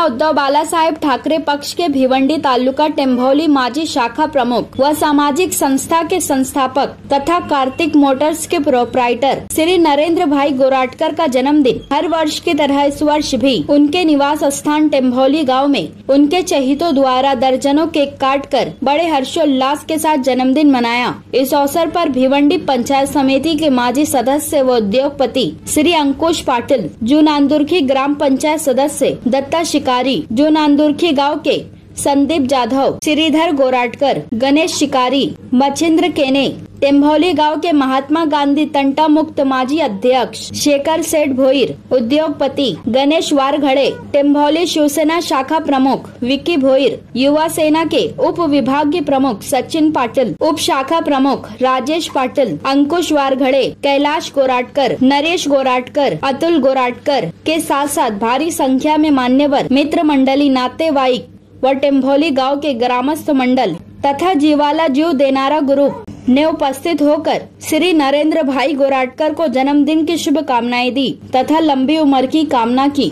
उद्धव बालासाहेब ठाकरे पक्ष के भिवंडी तालुका टेम्भौली माजी शाखा प्रमुख व सामाजिक संस्था के संस्थापक तथा कार्तिक मोटर्स के प्रोप्राइटर श्री नरेंद्र भाई गोराटकर का जन्मदिन हर वर्ष की तरह इस वर्ष भी उनके निवास स्थान टेम्भौली गाँव में उनके चहितों द्वारा दर्जनों केक काटकर बड़े हर्षोल्लास के साथ जन्मदिन मनाया। इस अवसर पर भिवंडी पंचायत समिति के माजी सदस्य व उद्योगपति श्री अंकुश पाटिल, जूनांदुर्खी ग्राम पंचायत सदस्य दत्ता शिकारी, जूनांदुर्खी गांव के संदीप जाधव, श्रीधर गोराटकर, गणेश शिकारी, मच्छिंद्र केने, टेम्भौली गांव के महात्मा गांधी तंटा मुक्त माजी अध्यक्ष शेखर सेठ भोईर, उद्योगपति गणेश वारघड़े, टेम्भौली शिवसेना शाखा प्रमुख विक्की भोईर, युवा सेना के उप विभागीय प्रमुख सचिन पाटिल, उप शाखा प्रमुख राजेश पाटिल, अंकुश वारघड़े, कैलाश गोराटकर, नरेश गोराटकर, अतुल गोराटकर के साथ साथ भारी संख्या में मान्यवर मित्र मंडली, नातेवाईक व टेम्भौली गांव के ग्रामस्थ मंडल तथा जीवाला जीव देनारा ग्रुप ने उपस्थित होकर श्री नरेंद्र भाई गोराटकर को जन्मदिन की शुभकामनाएं दी तथा लंबी उम्र की कामना की।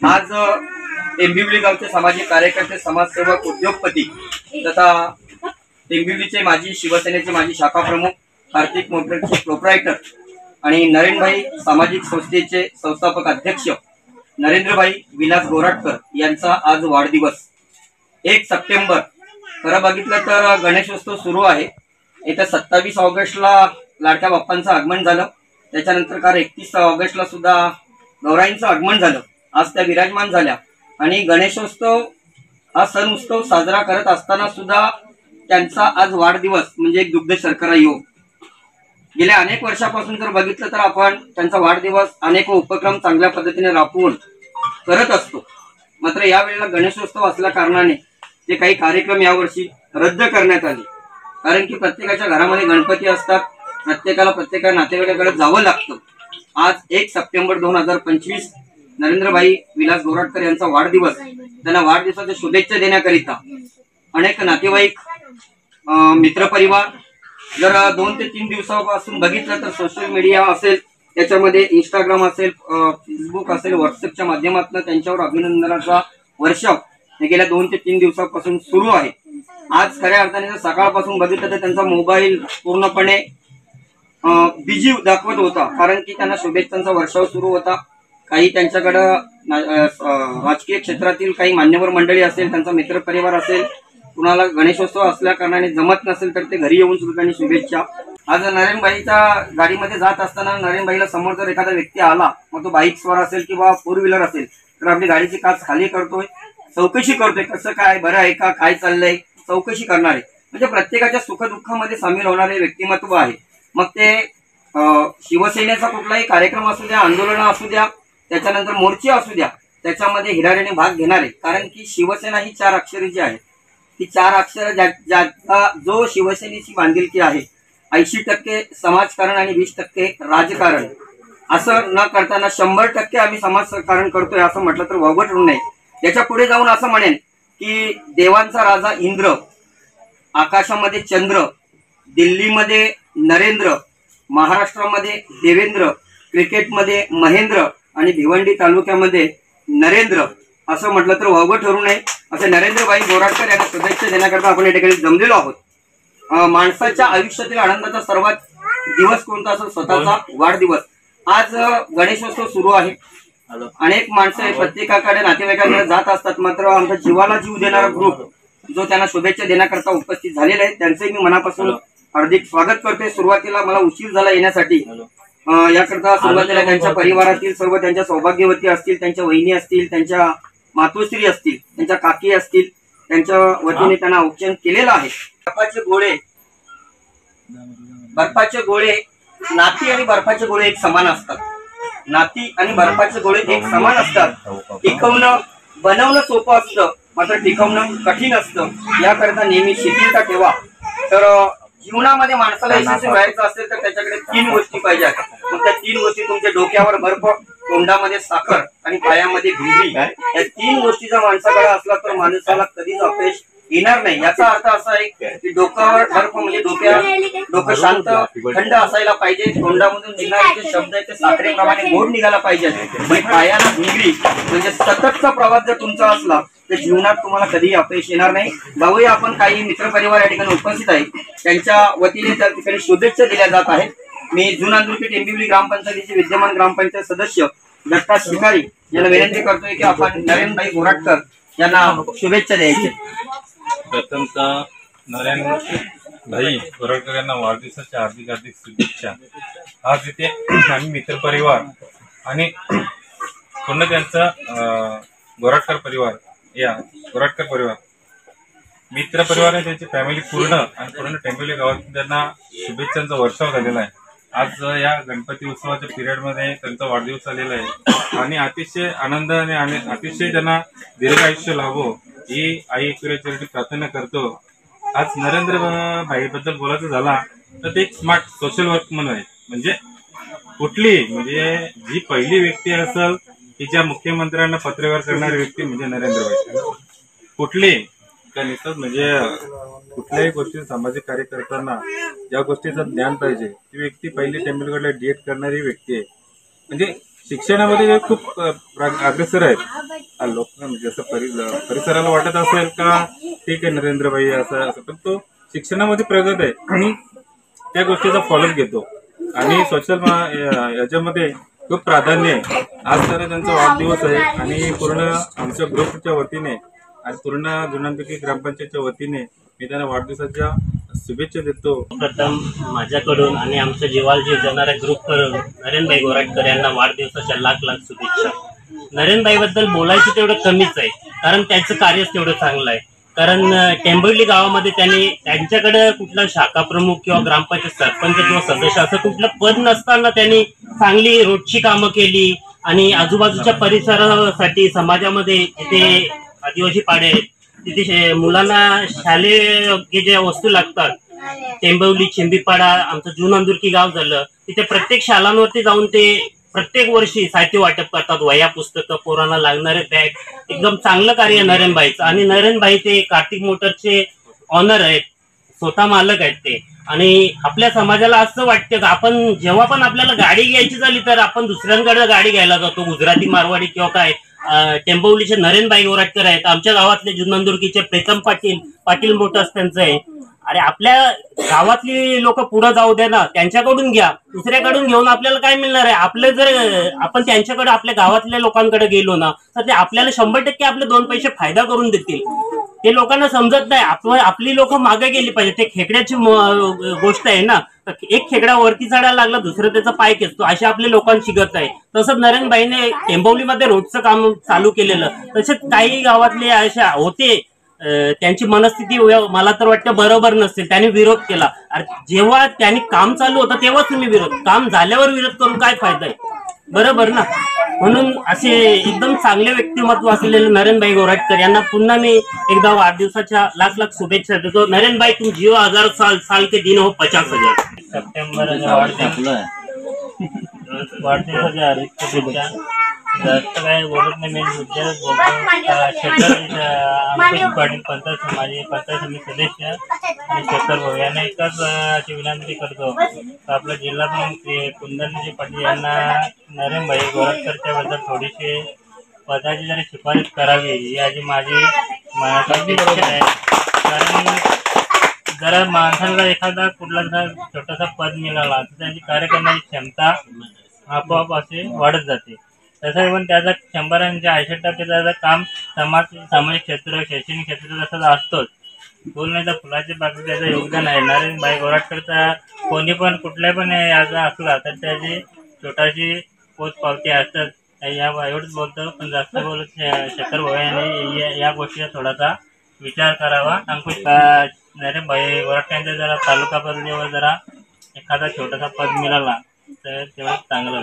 आज टेम्भिवली गावचे सामाजिक कार्यकर्ते, समाजसेवक, उद्योगपती तथा टेम्भिवलीचे माजी शिवसेनेचे माजी शाखा प्रमुख, कार्तिक मोटर्सचे प्रोप्रायटर आणि नरेंद्रभाई सामाजिक संस्थेचे संस्थापक अध्यक्ष नरेंद्रभाई विलास गोराटकर यांचा आज वाढदिवस 1 सप्टेंबर। खरं बघितलं तर गणेशोत्सव सुरू आहे। येत्या 27 ऑगस्टला लाडक्या बाप्पांचं आगमन झालं, त्याच्यानंतर काल 31 ऑगस्टला सुद्धा गौराईंचं आगमन झालं। आज त्या विराजमान झाल्या आणि गणेशोत्सव हा सण उत्सव साजरा करत असताना सुद्धा त्यांचा आज वाढदिवस म्हणजे एक दुग्ध शर्करा योग। गेल्या अनेक वर्षापासून जर बघितलं तर आपण त्यांचा वाढदिवस अनेक उपक्रम चांगल्या पद्धतीने राबवून करत असतो। मात्र यावेळेला गणेशोत्सव असल्या कारणाने ते काही कार्यक्रम यावर्षी रद्द करण्यात आले, कारण की प्रत्येकाच्या घरामध्ये गणपती असतात, प्रत्येका नातेवाईकाकडे जावं लागतं। आज 1 सप्टेंबर 2025 नरेंद्रभाई विलास गोराटकर यांचा वाढदिवस, त्यांना वाढदिवसाच्या शुभेच्छा देण्याकरिता अनेक नातेवाईक, मित्रपरिवार, जर 2 ते 3 दिवसापासून बघितलं तर सोशल मीडिया असेल, त्याच्यामध्ये इंस्टाग्राम असेल, फेसबुक असेल, व्हॉट्सअपच्या माध्यमातून त्यांच्यावर अभिनंदनाचा वर्षाव गेल्या 2 ते 3 दिवसापासून सुरू आहे। आज खऱ्या अर्थाने जर सकाळपासून बघितलं तर त्यांचा मोबाईल पूर्णपणे बिझी दाखवत होता, कारण की त्यांना शुभेच्छांचा वर्षाव सुरू होता। काही त्यांच्याकडे राजकीय क्षेत्रातील काही मान्यवर मंडळी असेल, त्यांचा मित्रपरिवार असेल, कुणाला गणेशोत्सव असल्या कारणाने जमत नसेल तर ते घरी येऊन सुद्धा त्यांनी शुभेच्छा। आज नरेंद्रभाईच्या गाडीमध्ये जात असताना नरेंद्रभाईला समोर जर एखादा व्यक्ती आला, मग तो बाईक स्वार असेल किंवा 4 व्हीलर असेल, तर आपली गाडीची काच खाली करतोय, चौकशी करतोय, कसं काय, बरं आहे का, काय चाललंय, चौकशी करणार आहे। म्हणजे प्रत्येकाच्या सुखदुःखामध्ये सामील होणारे व्यक्तिमत्व आहे। मग ते शिवसेनेचा कुठलाही कार्यक्रम असू द्या, आंदोलन असू द्या, त्याच्यानंतर मोर्चे असू द्या, त्याच्यामध्ये हिरारीने भाग घेणार आहे। कारण की शिवसेना ही 4 अक्षरीची आहे। ती 4 अक्षर ज्याचा जो शिवसेनेची बांधिलकी आहे, 80% समाजकारण आणि 20% राजकारण, असं न करताना 100% आम्ही समाजकारण करतोय असं म्हटलं तर वावगं ठरू नये। याच्या पुढे जाऊन असं म्हणेन की देवांचा राजा इंद्र, आकाशामध्ये चंद्र, दिल्लीमध्ये नरेंद्र, महाराष्ट्रामध्ये देवेंद्र, क्रिकेटमध्ये महेंद्र आणि भिवंडी तालुक्यामध्ये नरेंद्र असं म्हटलं तर वावगं ठरू नये। असे नरेंद्रभाई गोराटकर यांना शुभेच्छा देण्याकरता आपण या ठिकाणी जमलेलो आहोत। माणसाच्या आयुष्यातील आनंदाचा सर्वात दिवस कोणता असेल? स्वतःचा वाढदिवस। आज गणेशोत्सव सुरू आहे, अनेक माणसं प्रत्येकाकडे नातेवाईकांकडे जात असतात, मात्र आमचा जीवाला जीव देणारा ग्रुप जो त्यांना शुभेच्छा देण्याकरता उपस्थित झालेला आहे, त्यांचे मी मनापासून हार्दिक स्वागत करते। सुरुवातीला मला उशीर झाला येण्यासाठी, याकरता सुरुवातीला त्यांच्या परिवारातील सर्व, त्यांच्या सौभाग्यवती असतील, त्यांच्या वहिनी असतील, त्यांच्या मातोश्री असतील, त्यांच्या काकी असतील, त्यांच्या वतीने त्यांना औक्षण केलेलं आहे। बर्फाचे गोळे, नाती आणि बर्फाचे गोळे एक समान असतात। नाती आणि बर्फाचे गोळे एक समान असतात। टिकवणं, बनवणं सोपं असतं, मात्र टिकवणं कठीण असतं। याकरता नेहमी शिथिलता ठेवा। तर जीवनामध्ये माणसाला यशस्वी व्हायचं असेल तर त्याच्याकडे 3 गोष्टी पाहिजेत। मग त्या 3 गोष्टी तुमच्या डोक्यावर बर्फ, तोंडामध्ये साखर आणि पायामध्ये भिंडी, या 3 गोष्टीचा माणसाकडे असला तर माणसाला कधीच अपयश येणार नाही, याचा अर्थ असा आहे की डोक्यावर बर्फ म्हणजे डोकं शांत थंड असायला पाहिजे. तोंडामधून निघणारे जे शब्द आहेत ते साखरेप्रमाणे गोड निघायला पाहिजे. आणि पायाला भिंगरी म्हणजे सततचा प्रवास जर तुमचा असला तर जीवनात तुम्हाला कधीही अपयश येणार नाही. भाऊया आपण काही मित्रपरिवार या ठिकाणी उपस्थित आहेत, त्यांच्या वतीने त्या ठिकाणी शुभेच्छा दिल्या जात आहेत. मी जुनांदुर्की टेंबिवली ग्रामपंचायतीचे विद्यमान ग्रामपंचायत सदस्य दत्ता शिकारी यांना विनंती करतोय की आपण नरेंद्रभाई गोराटकर यांना शुभेच्छा द्यायच्या. प्रथमतः नरेंद्रभाई गोराटकर यांना वाढदिवसाच्या हार्दिक हार्दिक शुभेच्छा. आज इथे आम्ही मित्रपरिवार आणि पूर्ण त्यांचा गोराटकर परिवार मित्र परिवार आहे, त्यांची फॅमिली पूर्ण टेंबिवली गावात त्यांना शुभेच्छांचा वर्षाव झालेला आहे. आज या गणपती उत्सवाच्या पिरियडमध्ये त्यांचा वाढदिवस आलेला आहे आणि अतिशय आनंदाने आणि अतिशय त्यांना दीर्घ आयुष्य लाभो ही आई ईश्वराची प्रार्थना करतो. आज नरेंद्र भाई बद्दल बोलायचं झाला तर ते एक स्मार्ट सोशल वर्क म्हणून आहे. म्हणजे जी पहिली व्यक्ती असेल की ज्या मुख्यमंत्र्यांना पत्रव्यवहार करणारी व्यक्ती म्हणजे नरेंद्र भाई. म्हणजे कुठल्याही गोष्टी सामाजिक कार्य करताना ज्या गोष्टीचं ज्ञान पाहिजे ती व्यक्ती पहिली टेंबिवलीकडे डीएड करणारी व्यक्ती आहे. म्हणजे शिक्षणामध्ये खूप अग्रेसर आहेत लोक. म्हणजे असं परिसराला वाटत असेल का ठीक आहे नरेंद्रभाई असं पण तो शिक्षणामध्ये प्रगत आहे आणि त्या गोष्टीचा फॉलोअप घेतो आणि सोशल याच्यामध्ये खूप प्राधान्य आहे. आज तर त्यांचा वाढदिवस आहे आणि पूर्ण आमच्या ग्रुपच्या वतीने आणि पूर्ण जुनांदुर्की ग्रामपंचायतच्या वतीने मी त्यांना वाढदिवसाच्या शुभेच्छा देतो. प्रथम माझ्याकडून आणि आमच्या जिव्हाळजी जाणाऱ्या ग्रुपकडून नरेंद्रभाई गोराटकर यांना वाढदिवसाच्या लाख लाख शुभेच्छा. नरेंद्रभाई बद्दल बोलायचं तेवढं कमीच आहे, कारण त्यांचं कार्यच तेवढं चांगलं आहे. कारण टेंबिवली गावामध्ये त्यांच्याकडे कुठला शाखा प्रमुख किंवा ग्रामपंचायत सरपंच किंवा सदस्य असं कुठलं पद नसताना त्यांनी चांगली रोजची कामं केली आणि आजूबाजूच्या परिसरासाठी समाजामध्ये तिथे आदिवासी पाडे आहेत तिथे मुलांना शालेय ज्या वस्तू लागतात, टेंबिवली चिंबीपाडा आमचं जुनांदुर्की गाव झालं, तिथे प्रत्येक शाळांवरती जाऊन ते प्रत्येक वर्षी साहित्य वाटप करतात. वह्या पुस्तकं पोरांना लागणारे बॅग. एकदम चांगलं कार्य नरेंद्रभाईचं. आणि नरेंद्रभाई ते कार्तिक मोटरचे ऑनर आहेत, स्वतः मालक आहेत ते. आणि आपल्या समाजाला असं वाटतं का आपण जेव्हा पण आपल्याला गाडी घ्यायची झाली तर आपण दुसऱ्यांकडे गाडी घ्यायला जातो, गुजराती मारवाडी किंवा काय. टेंबिवलीचे नरेंद्रभाई गोराटकर आहेत, आमच्या गावातले जुनांदुर्कीचे प्रीतम पाटील मोटर्स त्यांचं आहे. अरे आपल्या गावातली लोक पुढे जाऊ द्या ना, त्यांच्याकडून घ्या. दुसऱ्याकडून घेऊन आपल्याला काय मिळणार आहे? आपलं जर आपण त्यांच्याकडे आपल्या गावातल्या लोकांकडे गेलो ना तर ते आपल्याला 100% आपले 2 पैसे फायदा करून देतील. ते लोकांना समजत नाही. आपली लोक मागे गेली पाहिजे. ते खेकड्याची गोष्ट आहे ना, एक खेकडा वरती चढायला लागला दुसरं त्याचा पाय खेचतो, असे आपले लोकांना शिकत आहे. तसंच नरेंद्रभाईने टेंबिवलीमध्ये रोडचं काम चालू केलेलं. तसेच काही गावातले अशा होते त्यांची मनस्थिती मला तर वाटतं बरोबर नसेल, त्यांनी विरोध केला. जेव्हा त्यांनी काम चालू होतं तेव्हा तुम्ही विरोध, काम झाल्यावर विरोध करून काय फायदा आहे? बरोबर ना. म्हणून असे एकदम चांगले व्यक्तिमत्व असलेले नरेंद्रभाई गोराटकर यांना पुन्हा मी एकदा वाढदिवसाच्या लाख लाख शुभेच्छा देतो. नरेंद्रभाई तुम जियो 1000 साल के दिन हो 50,000. सप्टेंबर वाढदिवसाच्या हार्दिक शुभेच्छा. जास्त काय बोलत नाही, मी मुद्द्याच बोलतो. शेखर पाटील पंचायत समिती सदस्य आणि शेखर भाऊ यांना एकच अशी विनंती करतो तर आपला जिल्हा प्रमुख कुंदनजी पाटील यांना नरेंद्रभाई गोराटकरच्या बद्दल थोडीशी पदाची जरी शिफारस करावी ही आधी माझी मनाची इच्छा आहे. कारण जरा माणसाला एखादा कुठला छोटासा पद मिळाला तर त्यांची कार्य करण्याची क्षमता आपोआप असे वाढत जाते. तसं पण त्याचा 100% त्याचं काम सामाजिक क्षेत्र शैक्षणिक क्षेत्र तसंच असतोच. फुल नाही तर फुलाचे बाकी त्याचं योगदान आहे. नरेंद्रभाई गोराटकरचा कोणी पण कुठल्या पण याचा असला तर त्याची छोटाशी पोच पावती असतात. एवढंच बोलतो पण जास्त बोलत शेखर भाऊ यांनी या गोष्टीचा थोडासा विचार करावा. अंकुश नरेंद्रभाई गोराटकरांच्या जरा तालुका पातळीवर जरा एखादा छोटासा पद मिळाला तर तेवढं चांगलं.